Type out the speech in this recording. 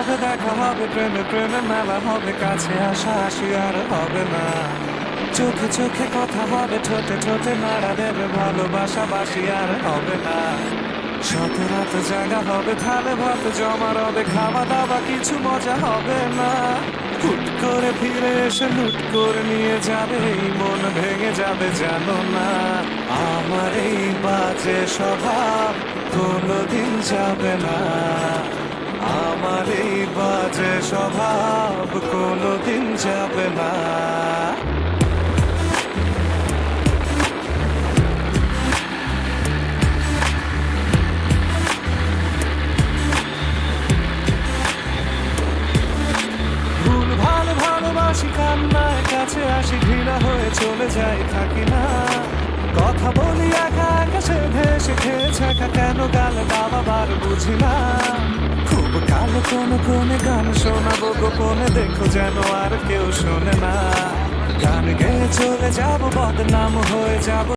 হবে দেখা হবে প্রেমে প্রেমে মেলা হবে, কাছে আসা আসি আর হবে না। চোখে চোখে কথা হবে, ঠোঁটে ঠোঁটে নাড়া দেবে, ভালোবাসা বাসি আর হবে না। শত রাত জাগা হবে, থালে ভাত জমা রবে, খাওয়া দাওয়া কিছু মজা হবে না। হুট করে ফিরে এসে লুট করে নিয়ে যাবে, এই মন ভেঙে যাবে জানো না। আমার এই বাজে স্বভাব কোনোদিন যাবে না, আমার এই বাজে স্বভাব কোনোদিন যাবে না। ভুল ভাল ভালোবাসি কান্নায়, কাছে আসি ঘৃণা হয়ে চলে যাই থাকি না। কথা বলি একা একা সেধে এসে খেয়েছে একা, কেন গাল বাবার বুঝি না। খুব কালো কোনো কোনে গান শোনাবো গোপনে, দেখো যেন আর কেউ শোনে না। গান গেয়ে চলে যাবো, বদনাম হয়ে যাবো।